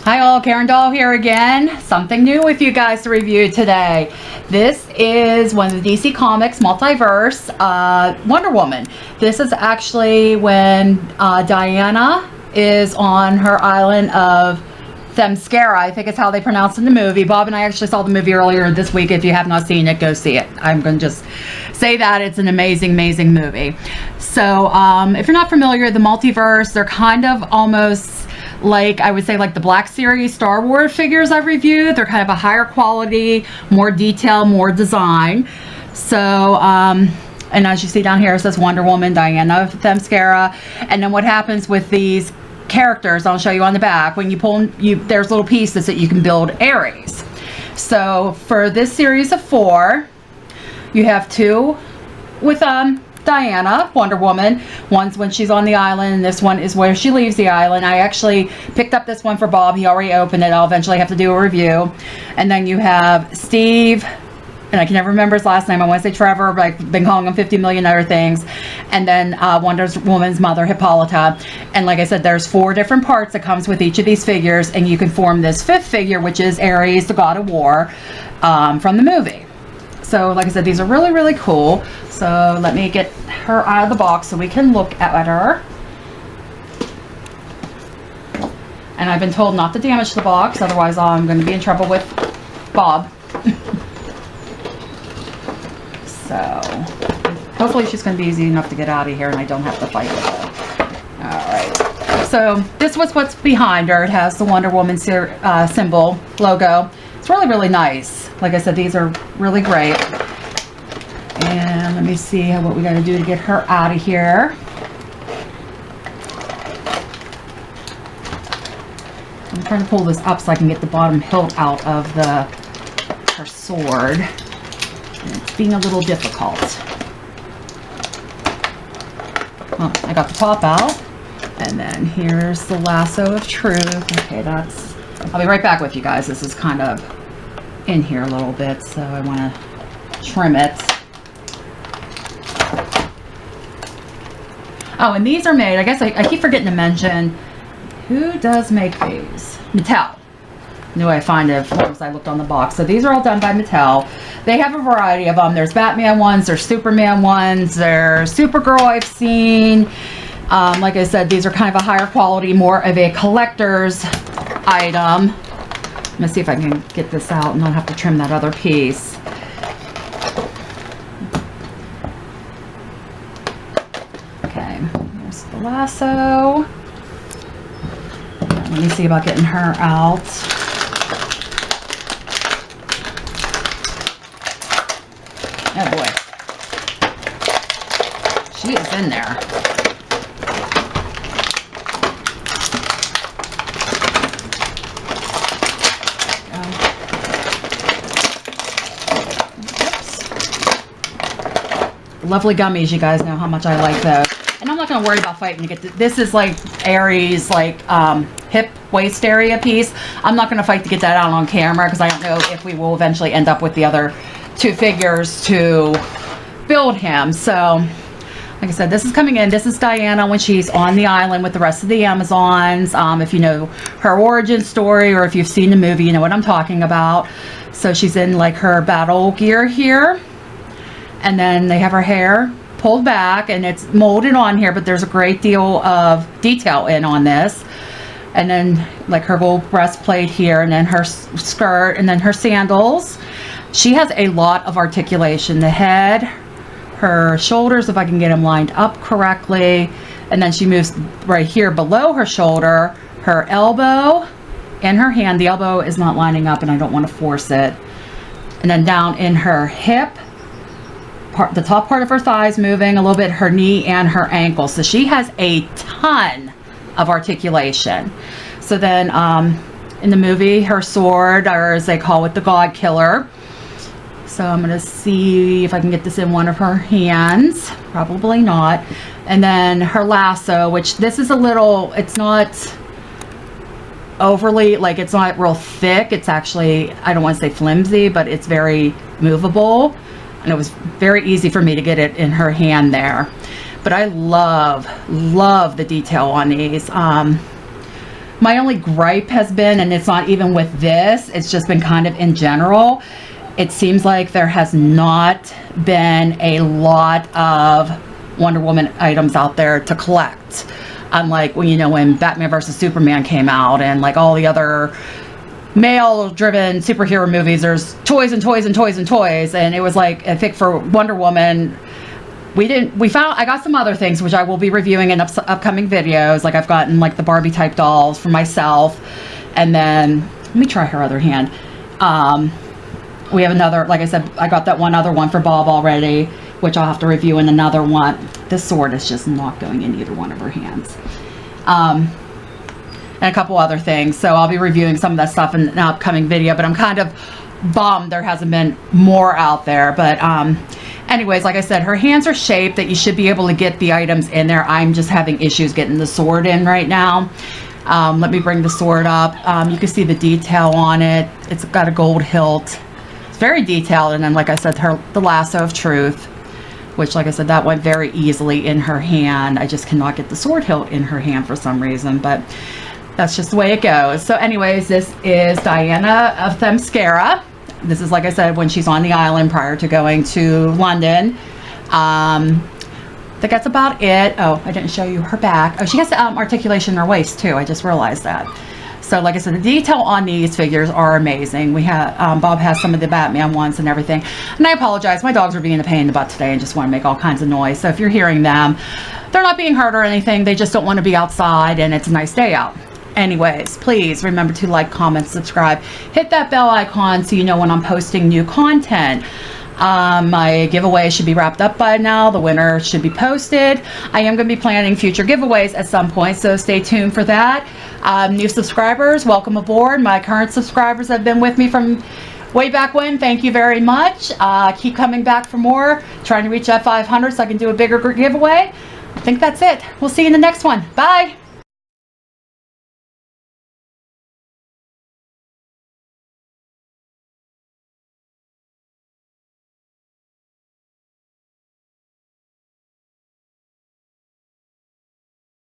Hi all, Karen Doll here again. Something new with you guys to review today. This is one of the DC Comics Multiverse, Wonder Woman. This is actually when Diana is on her island of Themyscira, I think it's how they pronounce it in the movie. Bob and I actually saw the movie earlier this week. If you have not seen it, go see it. I'm going to just say that it's an amazing, amazing movie. So if you're not familiar, the Multiverse, they're kind of almost like, I would say, like the Black Series Star Wars figures I've reviewed. They're kind of a higher quality, more detail, more design. So and as you see down here, it says Wonder Woman, Diana of Themyscira. And then what happens with these characters, I'll show you on the back, when you pull, there's little pieces that you can build Ares. So for this series of 4, you have 2 with Diana, Wonder Woman. One's when she's on the island, and this one is where she leaves the island. I actually picked up this one for Bob. He already opened it. I'll eventually have to do a review. And then you have Steve, and I can never remember his last name. I want to say Trevor, but I've been calling him 50 million other things. And then Wonder Woman's mother, Hippolyta. And like I said, there's 4 different parts that comes with each of these figures, and you can form this 5th figure, which is Ares, the god of war, from the movie. So like I said, these are really, really cool. So let me get her out of the box so we can look at her. And I've been told not to damage the box, otherwise I'm going to be in trouble with Bob. So hopefully she's going to be easy enough to get out of here and I don't have to fight with her. Alright, so this was what's behind her. It has the Wonder Woman symbol, logo. It's really, really nice. Like I said, these are really great. And let me see what we got to do to get her out of here. I'm trying to pull this up so I can get the bottom hilt out of her sword. And it's being a little difficult. Well, I got the top out. And then here's the lasso of truth. Okay, I'll be right back with you guys. This is kind of in here a little bit, so I want to trim it. Oh, and these are made, I guess I keep forgetting to mention, who does make these? Mattel. Knew I find it once I looked on the box. So these are all done by Mattel. They have a variety of them. There's Batman ones, there's Superman ones, there's Supergirl I've seen. Like I said, these are kind of a higher quality, more of a collector's item. I'm going to see if I can get this out and not have to trim that other piece. Okay, there's the lasso. Let me see about getting her out. Oh boy. She is in there. Lovely gummies, you guys know how much I like those. And I'm not going to worry about fighting to get this is like Ares, like hip waist area piece. I'm not going to fight to get that out on camera because I don't know if we will eventually end up with the other 2 figures to build him. So like I said, this is coming in. This is Diana when she's on the island with the rest of the Amazons. If you know her origin story or if you've seen the movie, you know what I'm talking about. So she's in like her battle gear here. And then they have her hair pulled back and it's molded on here, but there's a great deal of detail in on this. And then like her gold breastplate here, and then her skirt, and then her sandals. She has a lot of articulation. The head, her shoulders, if I can get them lined up correctly. And then she moves right here below her shoulder, her elbow and her hand. The elbow is not lining up and I don't want to force it. And then down in her hip, the top part of her thighs moving a little bit, her knee and her ankle. So she has a ton of articulation. So then in the movie, her sword, or as they call it, the God Killer. So I'm going to see if I can get this in one of her hands. Probably not. And then her lasso, which this is a little, it's not overly, like it's not real thick. It's actually, I don't want to say flimsy, but it's very movable. And it was very easy for me to get it in her hand there. But I love the detail on these. My only gripe has been, and it's not even with this, it's just been kind of in general, it seems like there has not been a lot of Wonder Woman items out there to collect. Unlike when, you know, when Batman vs. Superman came out and like all the other male-driven superhero movies, there's toys and toys and toys and toys, and it was like, I think for Wonder Woman, I got some other things which I will be reviewing in upcoming videos. Like I've gotten like the Barbie type dolls for myself, and then let me try her other hand. We have another, like I said, I got that other one for Bob already, which I'll have to review in another one. This sword is just not going in either one of her hands. And a couple other things. So I'll be reviewing some of that stuff in an upcoming video, but I'm kind of bummed there hasn't been more out there. But anyways, like I said, her hands are shaped that you should be able to get the items in there. I'm just having issues getting the sword in right now. Let me bring the sword up. You can see the detail on it. It's got a gold hilt. It's very detailed. And then, like I said, the lasso of truth, which, like I said, that went very easily in her hand. I just cannot get the sword hilt in her hand for some reason, but that's just the way it goes. So anyways, this is Diana of Themyscira. This is, like I said, when she's on the island prior to going to London. I think that's about it. Oh, I didn't show you her back. Oh, she has articulation in her waist too. I just realized that. So like I said, the detail on these figures are amazing. We have Bob has some of the Batman ones and everything. And I apologize, my dogs are being a pain in the butt today and just want to make all kinds of noise. So if you're hearing them, they're not being hurt or anything. They just don't want to be outside and it's a nice day out. Anyways, please remember to like, comment, subscribe, hit that bell icon so you know when I'm posting new content. My giveaway should be wrapped up by now. The winner should be posted. I am going to be planning future giveaways at some point, so stay tuned for that. New subscribers, welcome aboard. My current subscribers have been with me from way back when. Thank you very much. Keep coming back for more. Trying to reach that 500 so I can do a bigger giveaway. I think that's it. We'll see you in the next one. Bye.